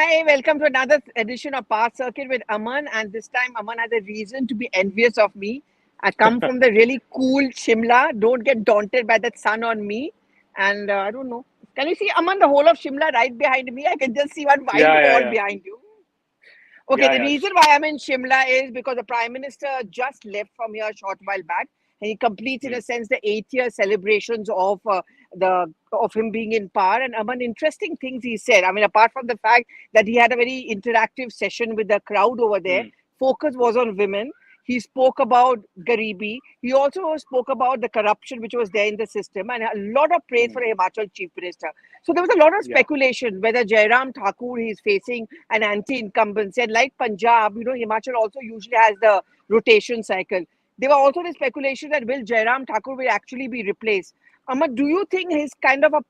Hi, welcome to another edition of Power Circuit with Aman. And this time, Aman has a reason to be envious of me. I come from the really cool Shimla. Don't get daunted by that sun on me. And I don't know. Can you see, Aman, the whole of Shimla right behind me? I can just see one white Yeah, yeah, wall yeah, behind you. Okay, yeah, the yeah. reason why I'm in Shimla is because the Prime Minister just left from here a short while back, and he completes, in Hmm. a sense, the 8-year celebrations of the of him being in power. And among interesting things he said, I mean, apart from the fact that he had a very interactive session with the crowd over there, Hmm. focus was on women. He spoke about Garibi. He also spoke about the corruption which was there in the system, and a lot of praise Hmm. for the Himachal Chief Minister. So there was a lot of Yeah. speculation whether Jairam Thakur is facing an anti-incumbency. And like Punjab, Himachal also usually has the rotation cycle. There were also the speculation that will Jairam Thakur will actually be replaced. Amar, do you think his kind of a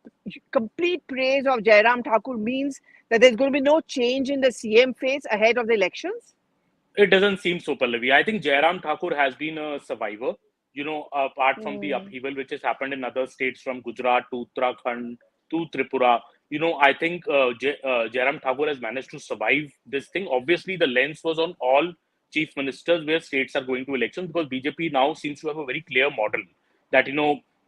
complete praise of Jairam Thakur means that there's going to be no change in the CM phase ahead of the elections? It doesn't seem so, Pallavi. I think Jairam Thakur has been a survivor, apart from the Hmm. upheaval which has happened in other states from Gujarat to Uttarakhand to Tripura. I think Jairam Thakur has managed to survive this thing. Obviously, the lens was on all chief ministers where states are going to elections because BJP now seems to have a very clear model that,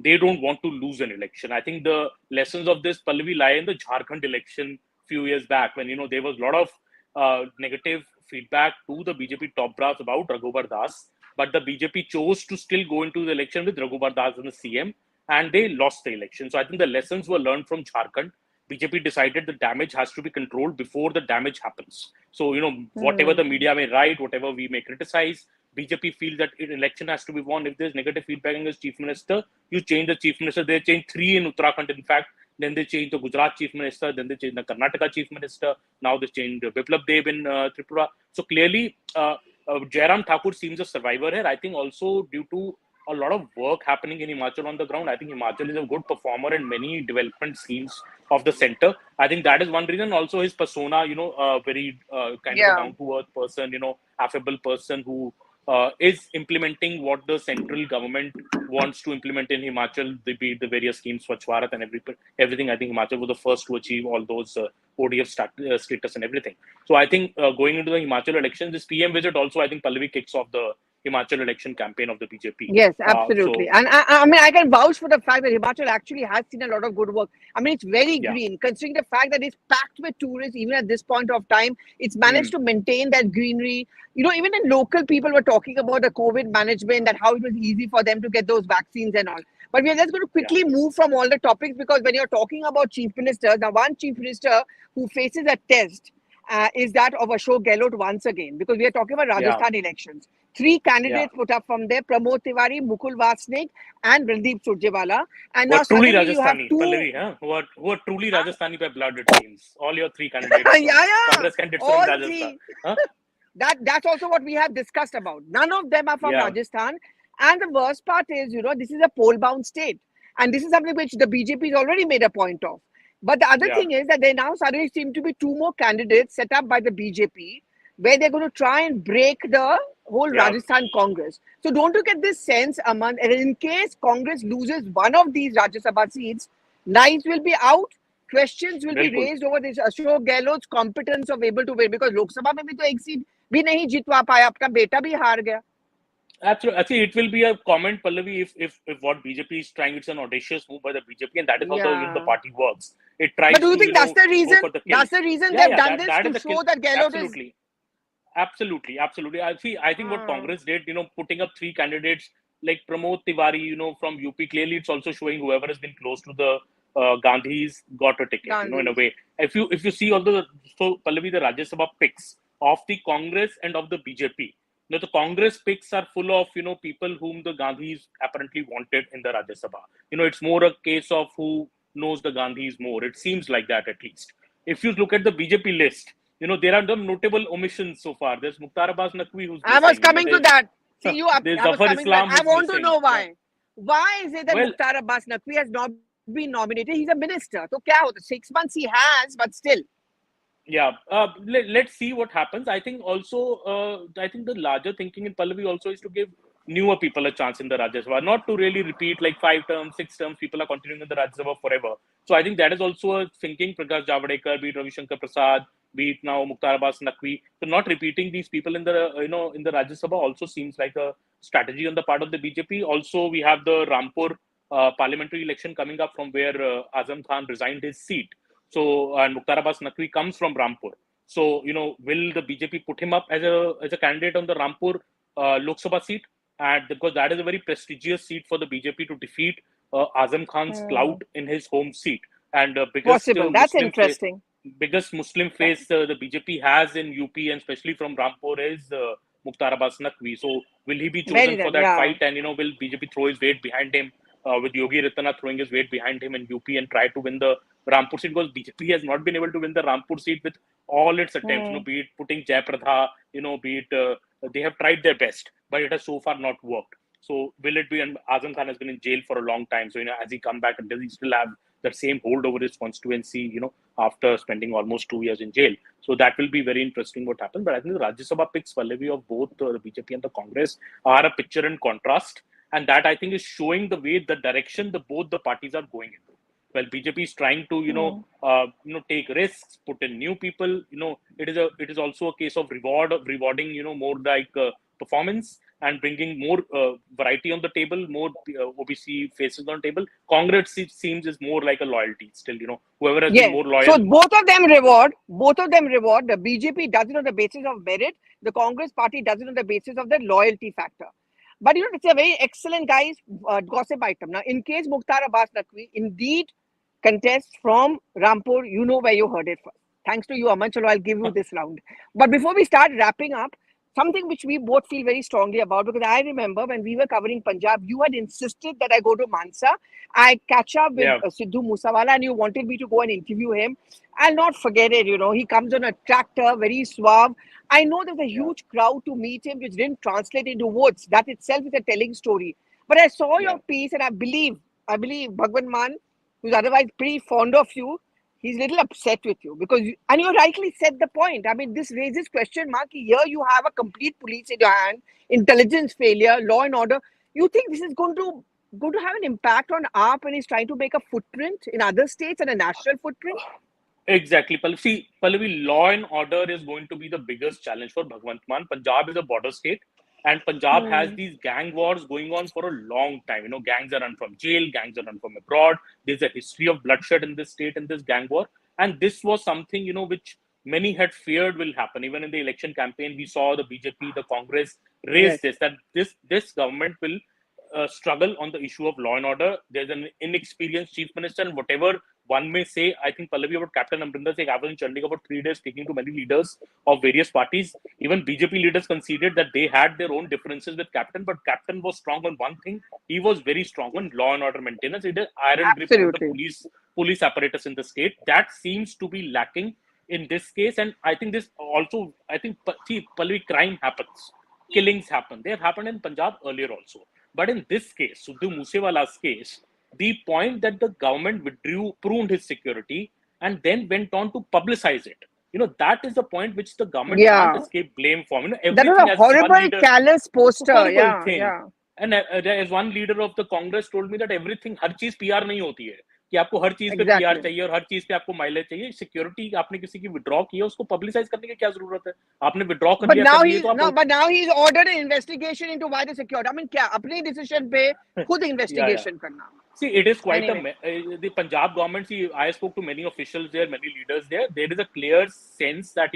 they don't want to lose an election. I think the lessons of this, Pallavi, lie in the Jharkhand election few years back when, there was a lot of negative feedback to the BJP top brass about Raghubar Das, but the BJP chose to still go into the election with Raghubar Das as the CM, and they lost the election. So I think the lessons were learned from Jharkhand. BJP decided the damage has to be controlled before the damage happens. So whatever the Hmm. media may write, whatever we may criticize, BJP feels that an election has to be won. If there's negative feedback against chief minister, you change the chief minister. They changed three in Uttarakhand, in fact. Then they changed the Gujarat chief minister. Then they changed the Karnataka chief minister. Now they changed Biplab Deb in Tripura. So clearly, Jairam Thakur seems a survivor here. I think also due to a lot of work happening in Himachal on the ground. I think Himachal is a good performer in many development schemes of the center. I think that is one reason. Also, his persona, very kind of a Yeah. down to earth person, affable person who is implementing what the central government wants to implement in Himachal, the various schemes, Swachh Bharat and everything. I think Himachal was the first to achieve all those ODF status and everything. So I think going into the Himachal elections, this PM visit also, I think Pallavi kicks off the Himachal election campaign of the BJP. Yes, So absolutely. And I mean, I can vouch for the fact that Himachal actually has seen a lot of good work. I mean, it's very yeah, green, considering the fact that it's packed with tourists, even at this point of time. It's managed mm, to maintain that greenery. Even the local people were talking about the COVID management, that how it was easy for them to get those vaccines and all. But we are just going to yeah, quickly move from all the topics because when you're talking about chief ministers, the one chief minister who faces a test is that of Ashok Gehlot once again, because we are talking about yeah, Rajasthan elections. Three yeah. candidates put up from there: Pramod Tiwari, Mukul Vasnik, and Randeep Surjewala. And Who now are truly suddenly you have Rajasthani, two. Pallavi, huh? Who are truly Huh? Rajasthani by blood, it seems. All your three candidates Yeah, from yeah. Congress candidates from All Rajasthan. three. Huh? That's also what we have discussed about. None of them are from Yeah, Rajasthan. And the worst part is, this is a poll-bound state. And this is something which the BJP has already made a point of. But the other yeah, thing is that there now suddenly seem to be two more candidates set up by the BJP where they're going to try and break the whole yeah. Rajasthan Congress. So don't you get this sense, Aman, and in case Congress loses one of these Rajya Sabha seats, knives will be out, questions will be Bilkul. raised over this Ashok Gehlot's competence of able to win because Lok Sabha में भी तो एक seat भी नहीं जितवा पाया, अपना बेटा भी हार गया. Absolutely. Actually, it will be a comment, Pallavi, if what BJP is trying, it's an audacious move by the BJP, and that is how the Yeah. party works. It But do tries you to, think that's the go reason? for the kill. That's the reason Yeah, they've yeah, done that this that to is the kill. show that Gehlot is. Absolutely. Absolutely. I think what Ah, Congress did, putting up three candidates like Pramod Tiwari, from UP, clearly it's also showing whoever has been close to the Gandhis got a ticket, in a Gandhi. way. If you see all so Pallavi, the Rajya Sabha picks of the Congress and of the BJP. The Congress picks are full of, people whom the Gandhis apparently wanted in the Rajya Sabha. It's more a case of who knows the Gandhis more. It seems like that at least. If you look at the BJP list, there are some notable omissions so far. There's Mukhtar Abbas Naqvi who's I was missing. coming to that. See you up. There's I was Zafar coming to that. Islam I who's want to missing. know Yeah. why. Why is it that Well, Mukhtar Abbas Naqvi has not been nominated? He's a minister. So क्या होता? 6 months he has, but still. yeah. Let's see what happens. I think also, I think the larger thinking in Pallavi also is to give newer people a chance in the Rajya Sabha, not to really repeat like 5 terms, 6 terms. People are continuing in the Rajya Sabha forever. So I think that is also a thinking. Prakash Javadekar, be it Ravi Shankar Prasad, be it now Mukhtar Abbas Naqvi. So not repeating these people in the in the Rajya Sabha also seems like a strategy on the part of the BJP. Also, we have the Rampur parliamentary election coming up from where Azam Khan resigned his seat. So and Mukhtar Abbas Naqvi comes from Rampur. So will the BJP put him up as a candidate on the Rampur Lok Sabha seat? And because that is a very prestigious seat for the BJP to defeat Azam Khan's clout in his home seat, and Possible. That's interesting. biggest Muslim face the BJP has in UP, and especially from Rampur, is Mukhtar Abbas Naqvi. So will he be chosen for that fight? And will BJP throw his weight behind him, with Yogi Adityanath throwing his weight behind him in UP and try to win the Rampur seat? Because BJP has not been able to win the Rampur seat with all its attempts. Be it putting Jayapradha, be it they have tried their best, but it has so far not worked. So will it be? And Azam Khan has been in jail for a long time. So as he come back, does he still have that same hold over his constituency? After spending almost 2 years in jail. So that will be very interesting what happens. But I think the Rajya Sabha picks, Pallavi, of both the BJP and the Congress are a picture in contrast, and that I think is showing the way, the direction both the parties are going into. Well, BJP is trying to take risks, put in new people. It is also a case of rewarding more like performance and bringing more variety on the table, more OBC faces on the table. Congress, it seems, is more like a loyalty still. Whoever has been more loyal. So both of them reward. The BJP does it on the basis of merit. The Congress party does it on the basis of the loyalty factor. But it's a very excellent, guys, gossip item. Now, in case Mukhtar Abbas Naqvi indeed contests from Rampur, you know where you heard it first. Thanks to you, Aman. Chalo, I'll give you this round. But before we start wrapping up, something which we both feel very strongly about, because I remember when we were covering Punjab, you had insisted that I go to Mansa, I catch up with Sidhu Moosewala, and you wanted me to go and interview him. I'll not forget it. He comes on a tractor, very suave. I know there's a huge crowd to meet him, which didn't translate into words. That itself is a telling story. But I saw your piece, and I believe Bhagwan Man, who's otherwise pretty fond of you, he's a little upset with you and you rightly said the point. I mean, this raises question mark. Here you have a complete police in your hand, intelligence failure, law and order. You think this is going to have an impact on AAP when he's trying to make a footprint in other states and a national footprint? Exactly, Pallavi. See, Pallavi, law and order is going to be the biggest challenge for Bhagwant Mann. Punjab is a border state, and Punjab has these gang wars going on for a long time. Gangs are run from jail, gangs are run from abroad. There's a history of bloodshed in this state in this gang war. And this was something, which many had feared will happen. Even in the election campaign, we saw the BJP, the Congress raise that this government will struggle on the issue of law and order. There's an inexperienced chief minister, and whatever one may say, I think, Pallavi, about Captain Amrinder Singh, I was in Chandigarh for 3 days speaking to many leaders of various parties. Even BJP leaders conceded that they had their own differences with Captain, but Captain was strong on one thing. He was very strong on law and order maintenance. He did iron grip on the police apparatus in the state. That seems to be lacking in this case. And I think Pallavi, crime happens. Killings happen. They have happened in Punjab earlier also. But in this case, Sidhu Moosewala's case, the point that the government pruned his security and then went on to publicize it. That is the point which the government can't escape blame from. That was a horrible, callous poster. Yeah. And as one leader of the Congress told me that everything, हर चीज PR नहीं होती है. कि आपको हर चीज पे PR चाहिए और हर चीज पे आपको माइलेज चाहिए. सिक्योरिटी आपने किसी की विड्रॉ की है, उसको पब्लिसाइज करने की क्या जरूरत है? आपने विड्रॉ कर लिया. But now he's ordered an investigation into why the security. I mean, क्या अपने decision पे खुद investigation करना. See, it is quite the Punjab government. See, I spoke to many officials there, many leaders there. There is a clear sense that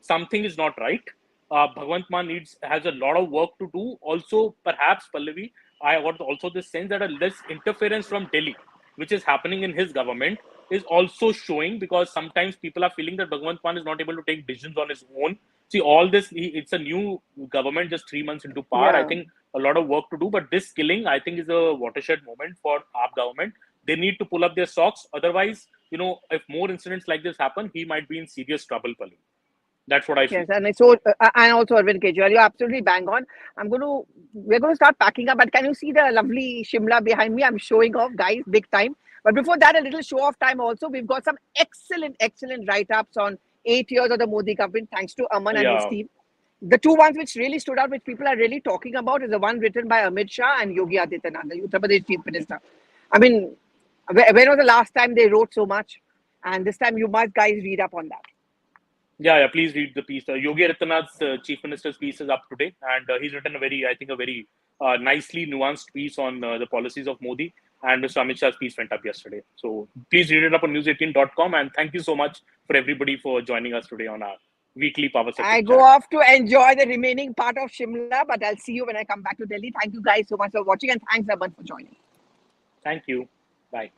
something is not right. Bhagwant Mann has a lot of work to do. Also, perhaps, Pallavi, I got also this sense that a less interference from Delhi, which is happening in his government, is also showing, because sometimes people are feeling that Bhagwant Mann is not able to take decisions on his own. See, all this, it's a new government just 3 months into power. I think a lot of work to do, but this killing, I think, is a watershed moment for our government. They need to pull up their socks. Otherwise, if more incidents like this happen, he might be in serious trouble, Pallavi. That's what I feel. Yes, and also Arvind Kejriwal, you're absolutely bang on. We're going to start packing up, but can you see the lovely Shimla behind me? I'm showing off, guys, big time. But before that, a little show off time also. We've got some excellent write-ups on 8 years of the Modi government, thanks to Aman and his team. The two ones which really stood out, which people are really talking about, is the one written by Amit Shah and Yogi Adityanath, the Uttar Pradesh Chief Minister. I mean, when was the last time they wrote so much? And this time you must guys read up on that. Yeah, please read the piece. Yogi Adityanath's Chief Minister's piece is up today, and he's written a very nicely nuanced piece on the policies of Modi. And Mr. Amit Shah's piece went up yesterday. So please read it up on news18.com. And thank you so much for everybody for joining us today on our weekly Power Circuit I go chat. off to enjoy the remaining part of Shimla, but I'll see you when I come back to Delhi. Thank you guys so much for watching, and thanks, Aman, for joining. Thank you. Bye.